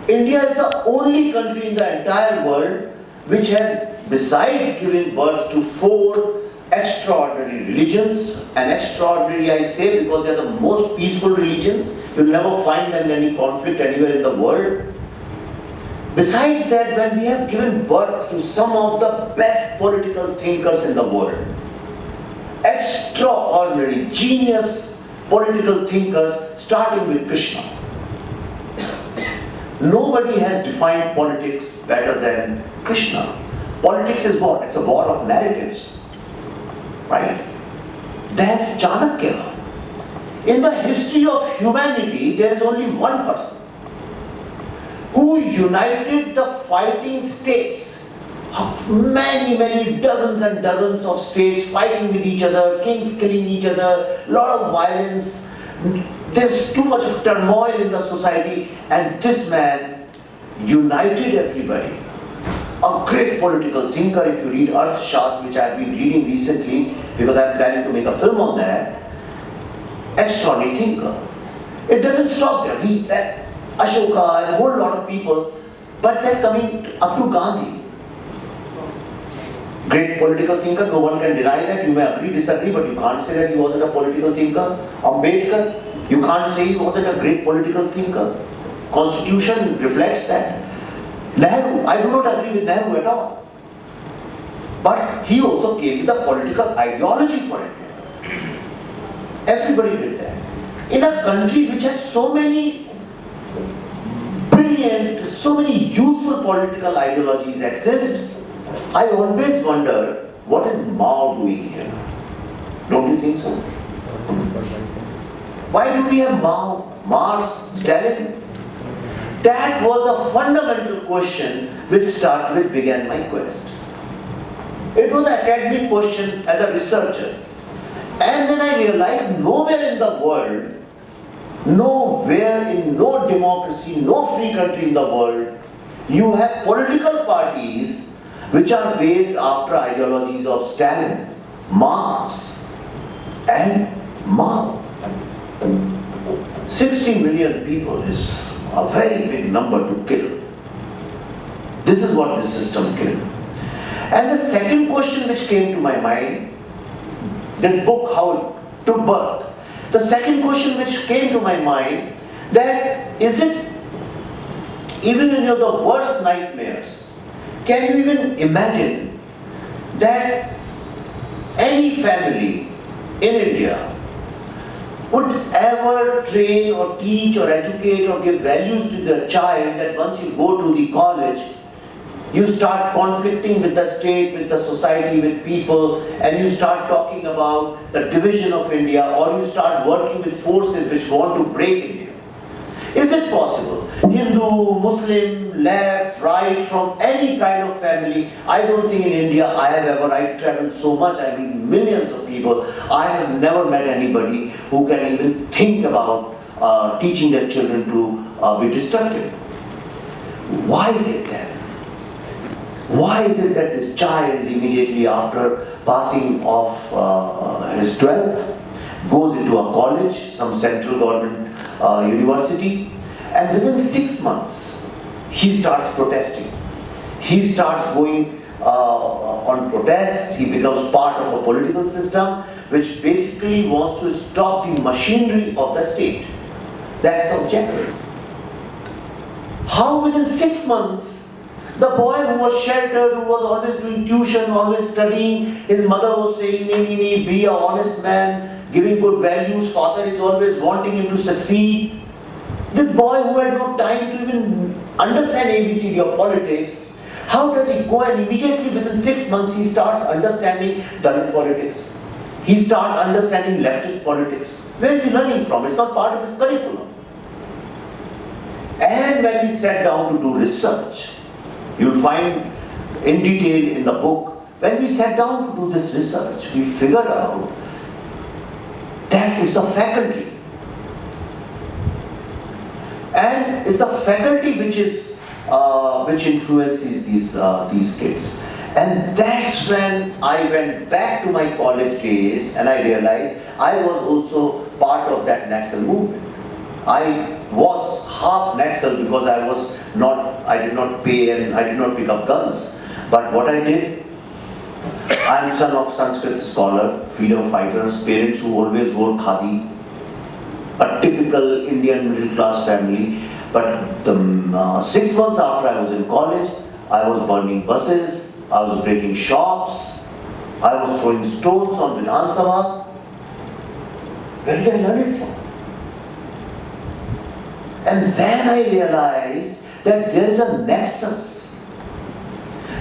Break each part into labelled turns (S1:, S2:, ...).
S1: India is the only country in the entire world which has, besides giving birth to 4 extraordinary religions, and extraordinary I say because they are the most peaceful religions, you'll never find them in any conflict anywhere in the world. Besides that, when we have given birth to some of the best political thinkers in the world, extraordinary, genius political thinkers, starting with Krishna. Nobody has defined politics better than Krishna. Politics is what? It's a war of narratives, right? Then Chanakya. In the history of humanity, there is only one person who united the fighting states, many dozens and dozens of states fighting with each other, kings killing each other, lot of violence. There's too much of turmoil in the society, and this man united everybody. A great political thinker. If you read Arthashastra, which I've been reading recently because I'm planning to make a film on that, extraordinary thinker. It doesn't stop there. Ashoka and a whole lot of people, but they're coming up to Gandhi. Great political thinker, no one can deny that. You may agree, disagree, but you can't say that he wasn't a political thinker. Ambedkar, you can't say he wasn't a great political thinker. Constitution reflects that. Nehru, I do not agree with Nehru at all. But he also came with a political ideology for India. Everybody did that. In a country which has so many brilliant, so many useful political ideologies exist, I always wonder, what is Mao doing here? Don't you think so? Why do we have Mao, Marx, Stalin? That was a fundamental question which began my quest. It was an academic question as a researcher. And then I realized nowhere in the world, nowhere in no democracy, no free country in the world, you have political parties which are based after ideologies of Stalin, Marx, and Mao. 60 million people is a very big number to kill. This is what this system killed. And the second question which came to my mind, this book, how it took birth. The second question which came to my mind, that is it, even in your the worst nightmares, can you even imagine that any family in India would ever train or teach or educate or give values to their child that once you go to the college, you start conflicting with the state, with the society, with people, and you start talking about the division of India, or you start working with forces which want to break India? Is it possible? Hindu, Muslim, left, right, from any kind of family. I don't think in India I traveled so much, I mean millions of people. I have never met anybody who can even think about teaching their children to be destructive. Why is it that? Why is it that this child immediately after passing off his 12th goes into a college, some central government university, and within 6 months he starts protesting. He starts going on protests. He becomes part of a political system which basically wants to stop the machinery of the state. That's the objective. How within 6 months the boy who was sheltered, who was always doing tuition, always studying, his mother was saying, nee, be an honest man, giving good values, father is always wanting him to succeed. This boy who had no time to even understand ABCD of politics, how does he go and immediately within 6 months he starts understanding Dalit politics? He starts understanding leftist politics. Where is he learning from? It's not part of his curriculum. And when we sat down to do research, you'll find in detail in the book, when we sat down to do this research, we figured out that it's the faculty. And it's the faculty which influences these kids. And that's when I went back to my college days and I realized I was also part of that Naxal movement. I was half Naxal because I was I did not pay and I did not pick up guns. But what I did, I am son of Sanskrit scholar, freedom fighters, parents who always wore khadi, a typical Indian middle class family. But the 6 months after I was in college, I was burning buses, I was breaking shops, I was throwing stones on Vidhan Sabha. Where did I learn it from? And then I realized that there is a nexus.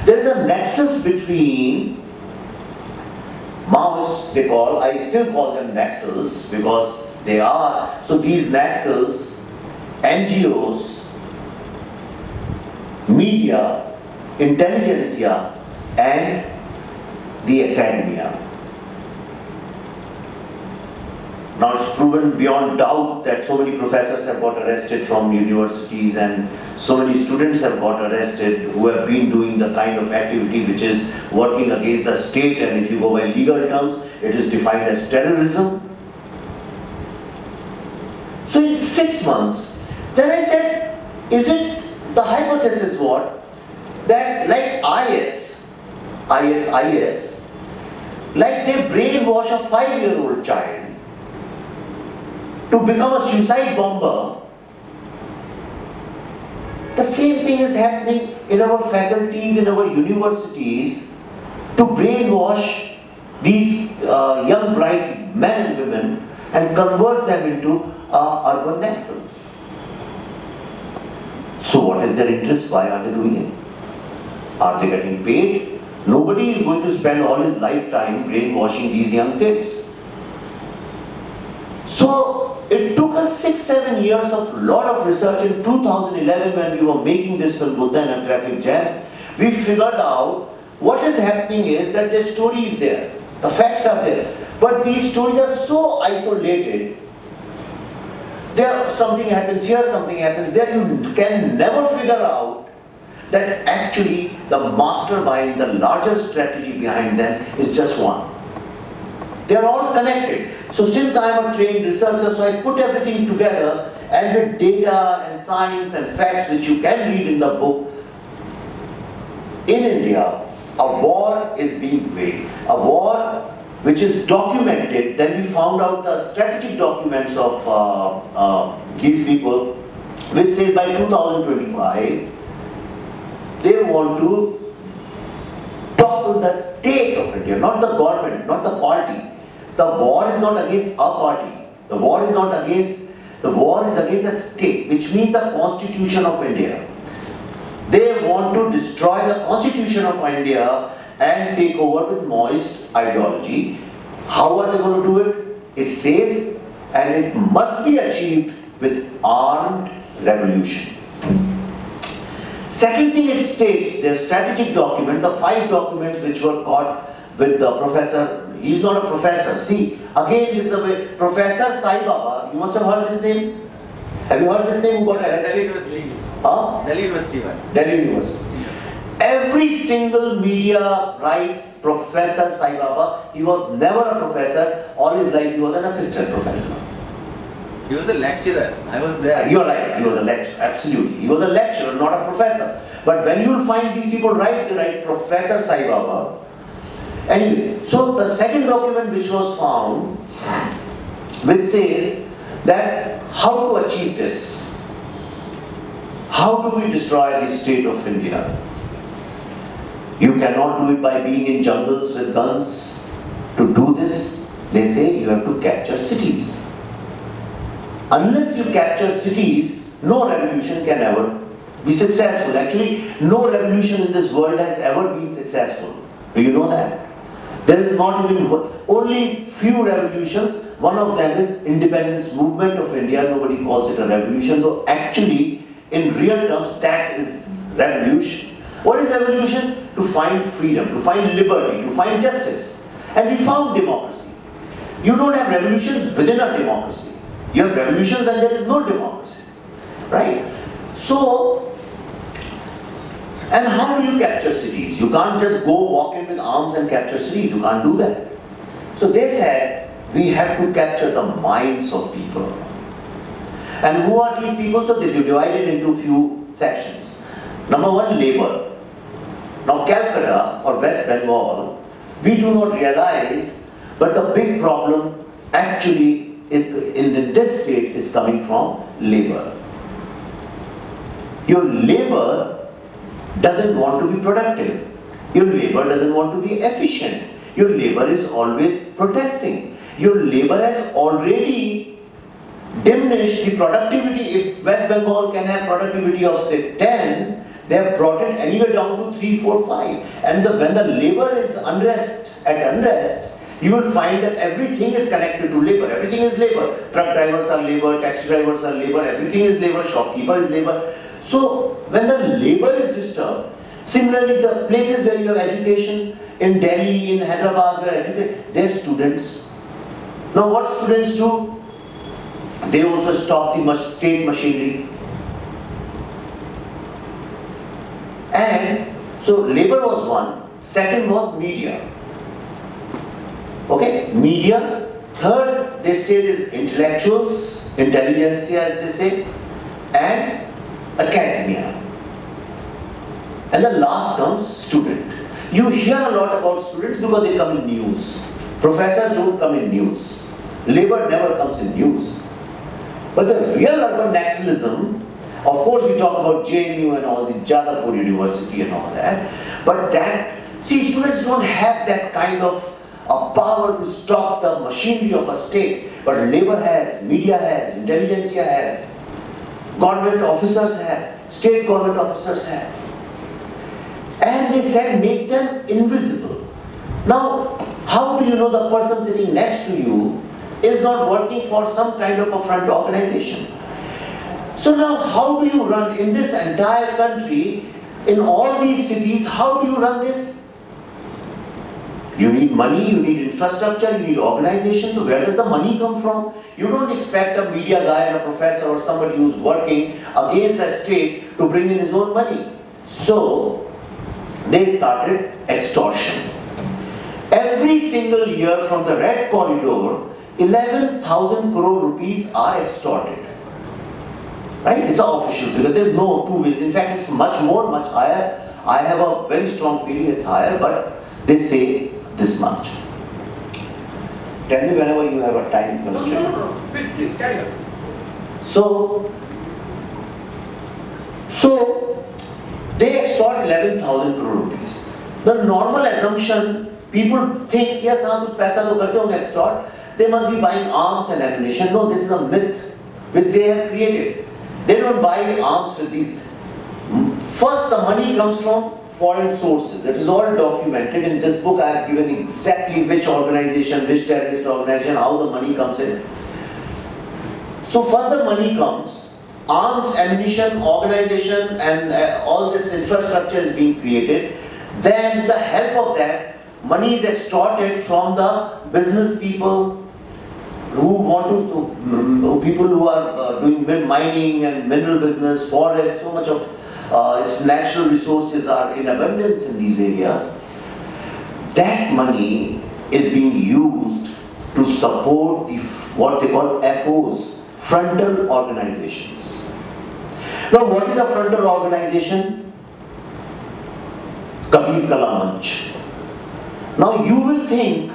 S1: There is a nexus between Maoists, I still call them Naxals because they are. So these Naxals, NGOs, media, intelligentsia, and the academia. Now it's proven beyond doubt that so many professors have got arrested from universities and so many students have got arrested who have been doing the kind of activity which is working against the state, and if you go by legal terms, it is defined as terrorism. So in 6 months, then I said, is it the hypothesis what? That like IS, like they brainwash a 5-year-old child to become a suicide bomber. The same thing is happening in our faculties, in our universities, to brainwash these young bright men and women and convert them into urban Naxals. So what is their interest? Why are they doing it? Are they getting paid? Nobody is going to spend all his lifetime brainwashing these young kids. So it took us 6-7 years of lot of research. In 2011, when we were making this film Buddha and a Traffic Jam, we figured out what is happening is that the story is there, the facts are there, but these stories are so isolated. There something happens here, something happens there. You can never figure out that actually the mastermind, the larger strategy behind them is just one. They are all connected. So since I am a trained researcher, so I put everything together, and with data and science and facts which you can read in the book, in India, a war is being waged. A war which is documented. Then we found out the strategic documents of these people, which says by 2025, they want to topple the state of India, not the government, not the party. The war is not against a party. The war is against the state, which means the Constitution of India. They want to destroy the Constitution of India and take over with Maoist ideology. How are they going to do it? It says, and it must be achieved with armed revolution. Second thing it states, their strategic document, the 5 documents which were caught with the professor. He is not a professor. See, again this is a way. Professor Saibaba, you must have heard this name. Have you heard this name? Who got arrested?
S2: Delhi University.
S1: Huh?
S2: Delhi University.
S1: Delhi University. Every single media writes Professor Saibaba. He was never a professor. All his life he was an assistant professor.
S2: He was a lecturer. I was there.
S1: You're right. He was a lecturer. Absolutely. He was a lecturer, not a professor. But when you'll find these people write, they write Professor Saibaba. Anyway, so the second document which was found, which says that how to achieve this. How do we destroy the state of India? You cannot do it by being in jungles with guns. To do this, they say you have to capture cities. Unless you capture cities, no revolution can ever be successful. Actually, no revolution in this world has ever been successful. Do you know that? There is not even only few revolutions. One of them is independence movement of India. Nobody calls it a revolution, though actually in real terms that is revolution. What is revolution? To find freedom, to find liberty, to find justice. And we found democracy. You don't have revolutions within a democracy. You have revolutions when there is no democracy. Right? So, and how do you capture cities? You can't just go walk in with arms and capture cities. You can't do that. So they said, we have to capture the minds of people. And who are these people? So they divided into few sections. Number one, labor. Now Calcutta or West Bengal, we do not realize, but the big problem actually in this state is coming from labor. Your labor doesn't want to be productive. Your labor doesn't want to be efficient. Your labor is always protesting. Your labor has already diminished the productivity. If West Bengal can have productivity of say 10, they have brought it anywhere down to 3, 4, 5. And when the labor is at unrest, you will find that everything is connected to labor. Everything is labor. Truck drivers are labor, taxi drivers are labor, everything is labor, shopkeeper is labor. So when the labor is disturbed, similarly the places where you have education, in Delhi, in Hyderabad, they are students. Now what students do? They also stop the state machinery. And so labor was one. Second was media. Okay, media. Third, they state is intellectuals, intelligentsia as they say, and academia. And the last comes student. You hear a lot about students because they come in news. Professors don't come in news. Labor never comes in news. But the real urban nationalism, of course we talk about JNU and all the Jadavpur University and all that, but see, students don't have that kind of a power to stop the machinery of a state, but labor has, media has, intelligentsia has, government officers have, state government officers have. And they said make them invisible. Now, how do you know the person sitting next to you is not working for some kind of a front organization? So now how do you run in this entire country, in all these cities, how do you run this? You need money, you need infrastructure, you need organization. So where does the money come from? You don't expect a media guy or a professor or somebody who's working against the state to bring in his own money. So they started extortion. Every single year from the Red Corridor, 11,000 crore rupees are extorted. Right? It's an official figure. There's no two ways. In fact, it's much more, much higher. I have a very strong feeling it's higher, but they say this much. Tell me whenever you have a time constraint.
S3: No. Please carry on.
S1: So they extort 11,000 crore rupees. The normal assumption, people think, yes, kuch paisa to karte honge extort, they must be buying arms and ammunition. No, this is a myth which they have created. They don't buy arms with these. First, the money comes from foreign sources. It is all documented. In this book, I have given exactly which organization, which terrorist organization, how the money comes in. So first the money comes, arms, ammunition, organization, and all this infrastructure is being created. Then with the help of that, money is extorted from the business people who want to, people who are doing mining and mineral business, forests, so much of its natural resources are in abundance in these areas. That money is being used to support the, what they call FOs, frontal organizations. Now what is a frontal organization? Kabir Kala Manch. Now you will think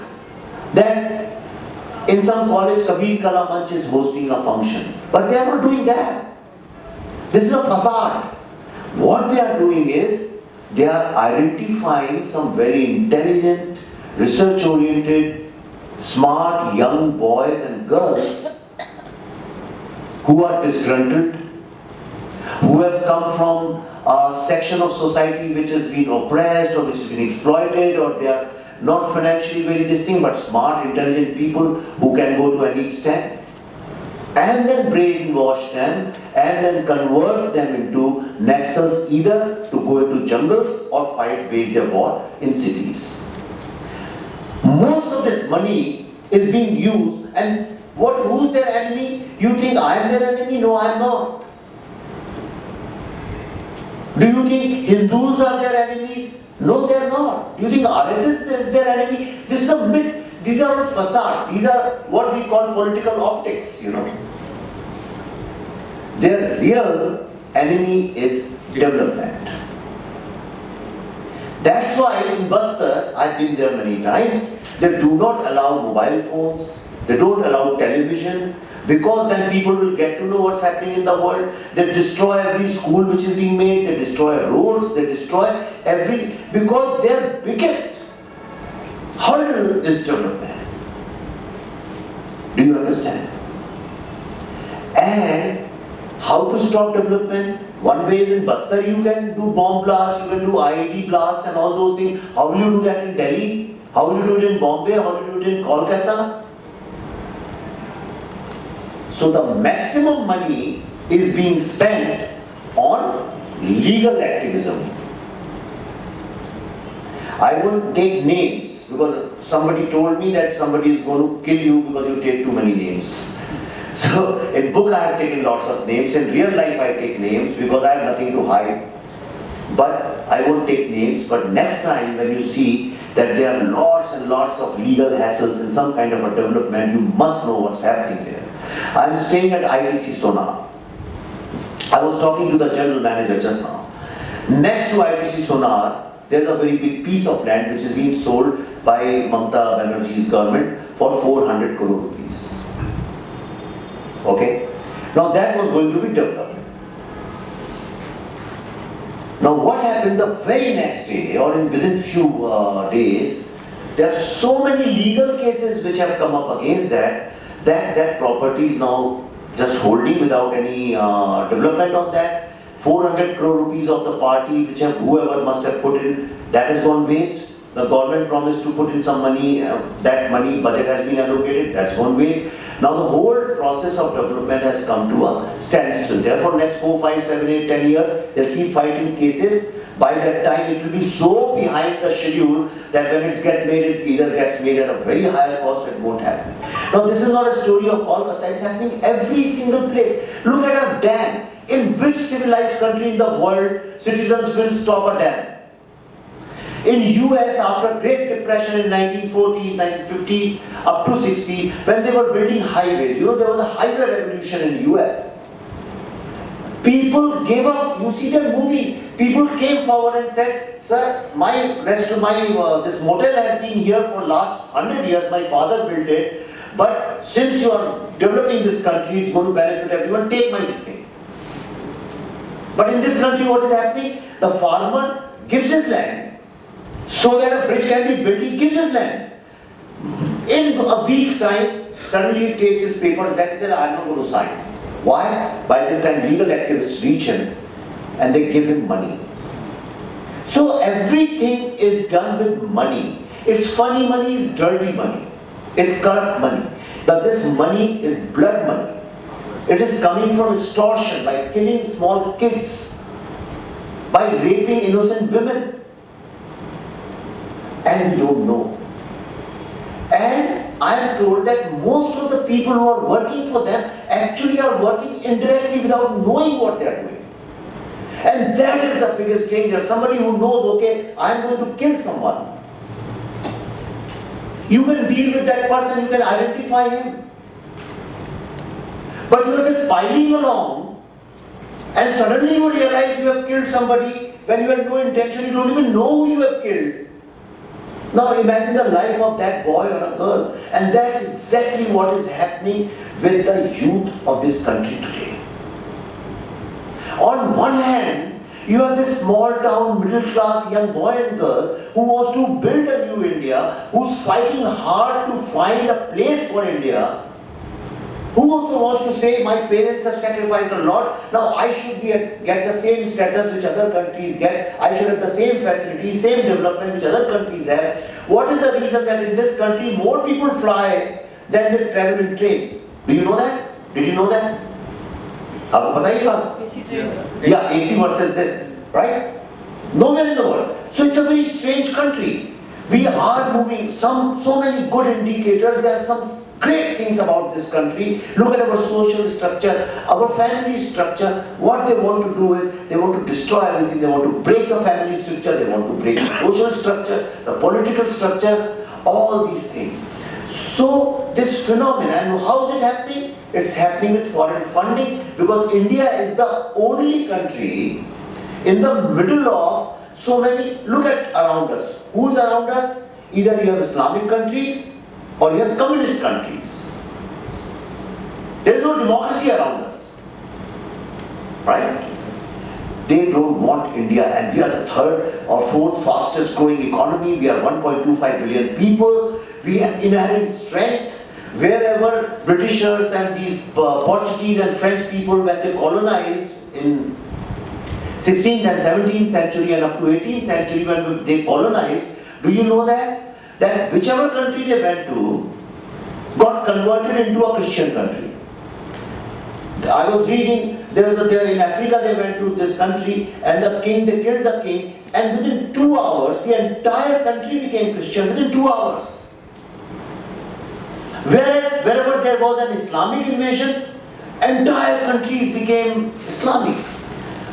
S1: that in some college Kabir Kala Manch is hosting a function, but they are not doing that. This is a facade. What they are doing is, they are identifying some very intelligent, research-oriented, smart young boys and girls who are disgruntled, who have come from a section of society which has been oppressed or which has been exploited, or they are not financially very distinct, but smart, intelligent people who can go to any extent, and then brainwash them and then convert them into Naxals, either to go into jungles or wage their war in cities. Most of this money is being used, and who's their enemy? You think I am their enemy? No, I am not. Do you think Hindus are their enemies? No, they are not. Do you think RSS is their enemy? This is a myth. These are all facade. These are what we call political optics, you know. Their real enemy is development. why in Bastar, I've been there many times, they do not allow mobile phones, they don't allow television, because then people will get to know what's happening in the world. They destroy every school which is being made, they destroy roads, they destroy every, because their biggest hurdle is development. Do you understand? And how to stop development? One way is in Bastar, you can do bomb blasts, you can do IED blasts and all those things. How will you do that in Delhi? How will you do it in Bombay? How will you do it in Kolkata? So the maximum money is being spent on legal activism. I won't take names because somebody told me that somebody is going to kill you because you take too many names. So in book I have taken lots of names, in real life I take names because I have nothing to hide. But I won't take names, but next time when you see that there are lots and lots of legal hassles in some kind of a development, you must know what's happening there. I am staying at ITC Sonar. I was talking to the general manager just now. Next to ITC Sonar, there is a very big piece of land which is being sold by Mamata Banerjee's government for 400 crore rupees. Okay? Now that was going to be developed. Now what happened the very next day or within few days, there are so many legal cases which have come up against that property is now just holding without any development on that. 400 crore rupees of the party which whoever must have put in, that has gone waste. The government promised to put in some money, that money budget has been allocated, that's gone waste. Now the whole process of development has come to a standstill. Therefore next 4, 5, 7, 8, 10 years, they'll keep fighting cases. By that time it will be so behind the schedule that when it gets made, it either gets made at a very higher cost, it won't happen. Now this is not a story of Kolkata, it's happening every single place. Look at a dam. In which civilized country in the world citizens will stop a dam? In US, after Great Depression in 1940s, 1950s, up to 60, when they were building highways, you know, there was a highway revolution in US. People gave up, you see their movies, people came forward and said, sir, this motel has been here for last 100 years, my father built it, but since you are developing this country, it's going to benefit everyone, take my thing. But in this country, what is happening? The farmer gives his land, so that a bridge can be built, he gives his land. In a week's time, suddenly he takes his papers back and says, I'm not going to sign. Why? By this time, legal activists reach him and they give him money. So everything is done with money. It's funny money, it's dirty money. It's corrupt money. But this money is blood money. It is coming from extortion, by killing small kids, by raping innocent women. And we don't know. And I am told that most of the people who are working for them actually are working indirectly without knowing what they are doing. And that is the biggest danger. Somebody who knows, okay, I am going to kill someone. You can deal with that person, you can identify him. But you are just piling along and suddenly you realize you have killed somebody when you had no intention, you don't even know who you have killed. Now imagine the life of that boy or a girl, and that's exactly what is happening with the youth of this country today. On one hand, you have this small town, middle class young boy and girl who wants to build a new India, who's fighting hard to find a place for India, who also wants to say, my parents have sacrificed a lot, now I should get the same status which other countries get, I should have the same facilities, same development which other countries have. What is the reason that in this country more people fly than they travel in train? Do you know that? Did you know that? Aapko pata hi
S3: AC train.
S1: Yeah, AC versus this, right? Nowhere in the world. So it's a very strange country. We are moving, so many good indicators, there are some great things about this country. Look at our social structure, our family structure. What they want to do is, they want to destroy everything. They want to break the family structure, they want to break the social structure, the political structure, all these things. So this phenomenon, how is it happening? It's happening with foreign funding, because India is the only country in the middle of so many, look at around us. Who's around us? Either you have Islamic countries or you have communist countries. There is no democracy around us. Right? They don't want India, and we are the third or fourth fastest growing economy. We are 1.25 billion people. We have inherent strength. Wherever Britishers and these Portuguese and French people, when they colonized in 16th and 17th century and up to 18th century, when they colonized, do you know that whichever country they went to got converted into a Christian country? I was reading, there in Africa they went to this country and the king, they killed the king, and within 2 hours the entire country became Christian, within 2 hours. Wherever there was an Islamic invasion, entire countries became Islamic.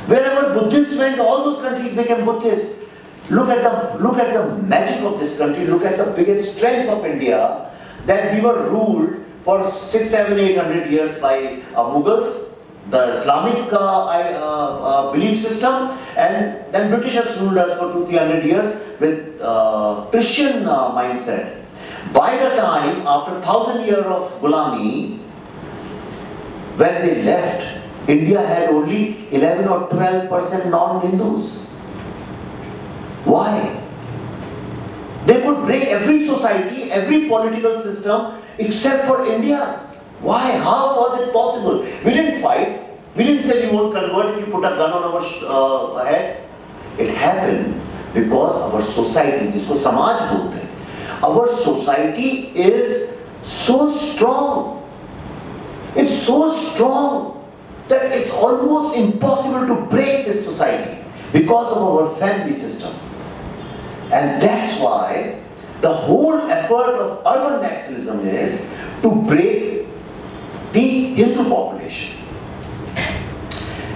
S1: Wherever Buddhists went, all those countries became Buddhist. Look at the magic of this country. Look at the biggest strength of India, that we were ruled for 600, 700, 800 years by Mughals, the Islamic belief system, and then Britishers ruled us for 200, 300 years with Christian mindset. By the time, after 1,000 years of Gulami, when they left, India had only 11 or 12% non-Hindus. Why? They could break every society, every political system except for India. Why? How was it possible? We didn't fight. We didn't say we won't convert if you put a gun on our head. It happened because our society, this was Samaj bolte. Our society is so strong. It's so strong that it's almost impossible to break this society because of our family system. And that's why the whole effort of urban nationalism is to break the Hindu population.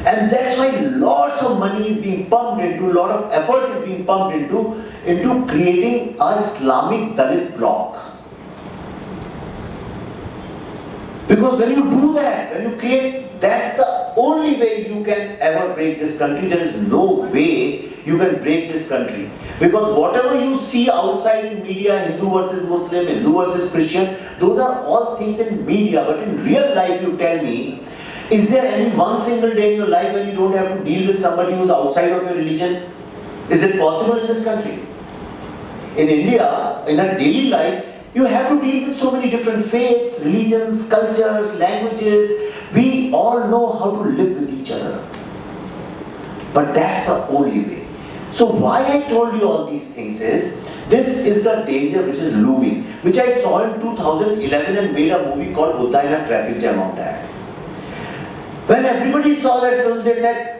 S1: And that's why lots of money is being pumped into, a lot of effort is being pumped into creating a Islamic Dalit bloc. Because when you do that, when you create, that's the only way you can ever break this country. There is no way you can break this country. Because whatever you see outside in media, Hindu versus Muslim, Hindu versus Christian, those are all things in media. But in real life, you tell me, is there any one single day in your life when you don't have to deal with somebody who's outside of your religion? Is it possible in this country? In India, in our daily life, you have to deal with so many different faiths, religions, cultures, languages. We all know how to live with each other. But that's the only way. So why I told you all these things is, this is the danger which is looming, which I saw in 2011 and made a movie called Buddha in a Traffic Jam of that. When everybody saw that film, they said,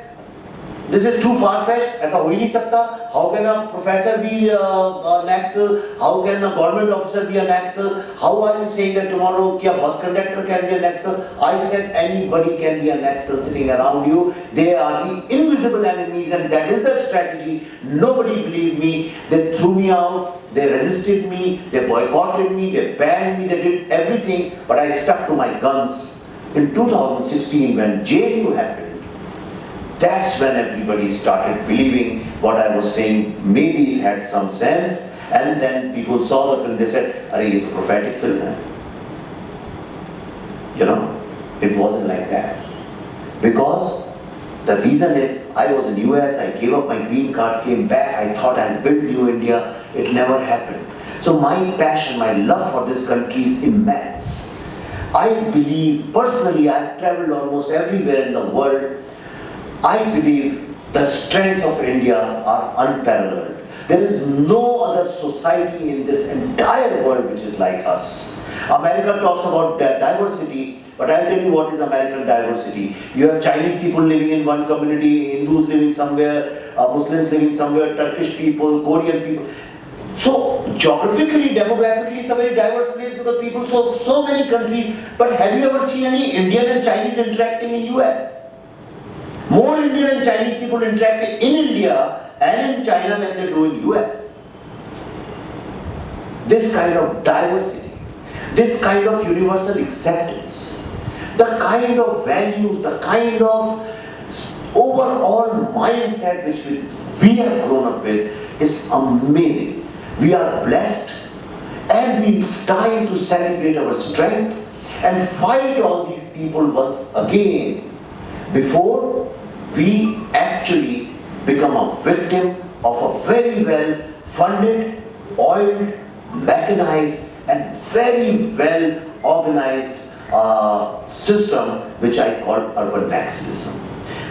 S1: this is too far-fetched, aisa ho hi nahi sakta. How can a professor be a Naxal? How can a government officer be a Naxal? How are you saying that tomorrow a bus conductor can be a Naxal? I said anybody can be a Naxal sitting around you. They are the invisible enemies, and that is the strategy. Nobody believed me. They threw me out, they resisted me, they boycotted me, they banned me, they did everything, but I stuck to my guns. In 2016, when JNU happened, that's when everybody started believing what I was saying. Maybe it had some sense, and then people saw the film, they said, "Arey, it's a prophetic film." You know, it wasn't like that. Because the reason is, I was in US, I gave up my green card, came back, I thought I'll build New India. It never happened. So my passion, my love for this country is immense. I believe, personally, I've traveled almost everywhere in the world. I believe the strengths of India are unparalleled. There is no other society in this entire world which is like us. America talks about diversity, but I'll tell you what is American diversity. You have Chinese people living in one community, Hindus living somewhere, Muslims living somewhere, Turkish people, Korean people. So geographically, demographically, it's a very diverse place because people so many countries. But have you ever seen any Indian and Chinese interacting in US? More Indian and Chinese people interacting in India and in China than they do in US. This kind of diversity, this kind of universal acceptance, the kind of values, the kind of overall mindset which we have grown up with is amazing. We are blessed, and we it's time to celebrate our strength and fight all these people once again before we actually become a victim of a very well funded, oiled, mechanized and very well organized system which I call urban nationalism.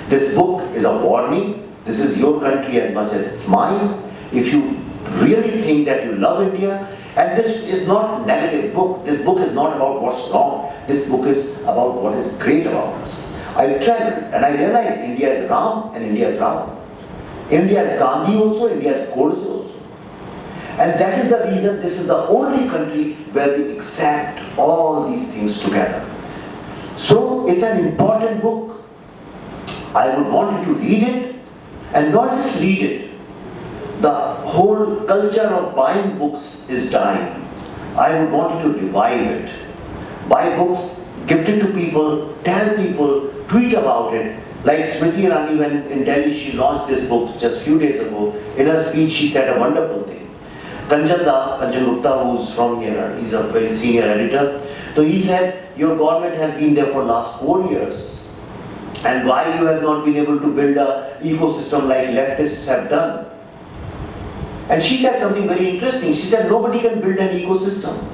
S1: This book is a warning. This is your country as much as it's mine. If you really think that you love India, and this is not a negative book. This book is not about what's wrong. This book is about what is great about us. I traveled and I realized India is Ram and India is Ram. India is Gandhi also, India is Godse also. And that is the reason this is the only country where we accept all these things together. So it's an important book. I would want you to read it, and not just read it. The whole culture of buying books is dying. I would want you to revive it. Buy books, gift it to people, tell people, tweet about it. Like Smriti Irani, when in Delhi she launched this book just few days ago, in her speech she said a wonderful thing. Kanchan Gupta, who's from here, he's a very senior editor. So he said, your government has been there for last 4 years. And why you have not been able to build an ecosystem like leftists have done? And she said something very interesting. She said, nobody can build an ecosystem.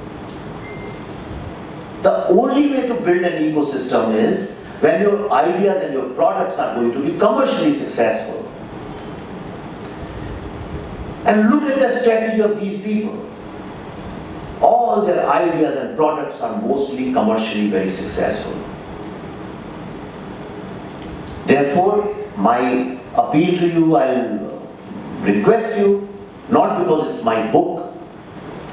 S1: The only way to build an ecosystem is when your ideas and your products are going to be commercially successful. And look at the strategy of these people. All their ideas and products are mostly commercially very successful. Therefore, my appeal to you, I'll request you, not because it's my book.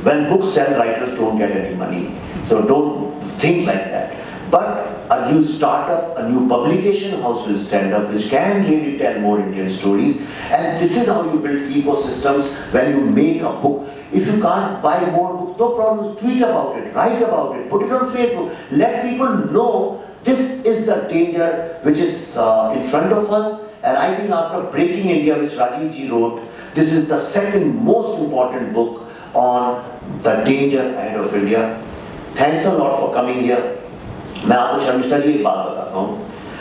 S1: When books sell, writers don't get any money. So don't think like that. But a new startup, a new publication house will stand up which can really tell more Indian stories. And this is how you build ecosystems when you make a book. If you can't buy more books, no problems, tweet about it, write about it, put it on Facebook. Let people know this is the danger which is in front of us. And I think after Breaking India, which Rajiv ji wrote, this is the second most important book on the danger ahead of India. Thanks a lot for coming here. मैं आपको शर्मिष्ठा जी एक बात बताता हूँ.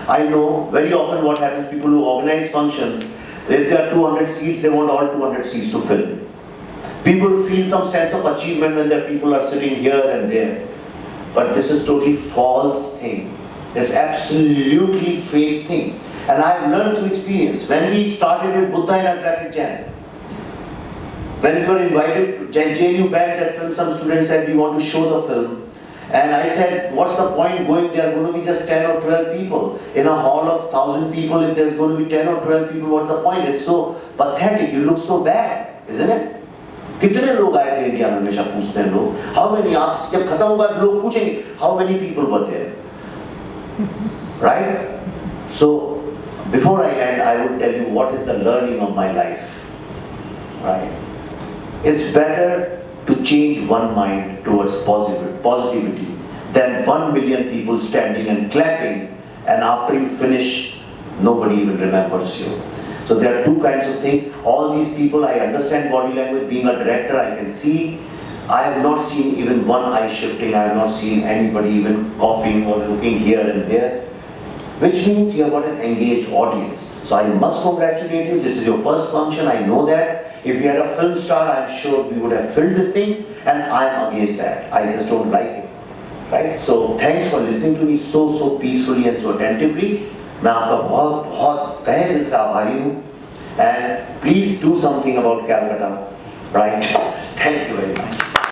S1: I know very often what happens, people who organize functions, if there are 200 seats, they want all 200 seats to fill. People feel some sense of achievement when their people are sitting here and there. But this is totally false thing. It's absolutely fake thing. And I've learned through experience. When we started with Buddha in a traffic jam, when we were invited to JNU back that film, some students said we want to show the film. And I said, what's the point going there? Going to be just 10 or 12 people. In a hall of 1,000 people, if there's going to be 10 or 12 people, what's the point? It's so pathetic. You look so bad, isn't it? कितने लोग आए थे India में? हमेशा पूछते हैं लोग. How many? आप जब खत्म होगा लोग पूछेंगे, how many people were there? Right? So before I end, I will tell you what is the learning of my life. Right? It's better to change one mind towards positivity than 1 million people standing and clapping, and after you finish, nobody even remembers you. So there are two kinds of things. All these people, I understand body language. Being a director, I can see. I have not seen even one eye shifting. I have not seen anybody even coughing or looking here and there, which means you have got an engaged audience. So I must congratulate you. This is your first function. I know that. If we had a film star, I'm sure we would have filled this thing, and I'm against that. I just don't like it. Right? So thanks for listening to me so peacefully and so attentively. मैं आपका बहुत तहे दिल से आभारी हूँ. And please do something about Calcutta. Right? Thank you very much.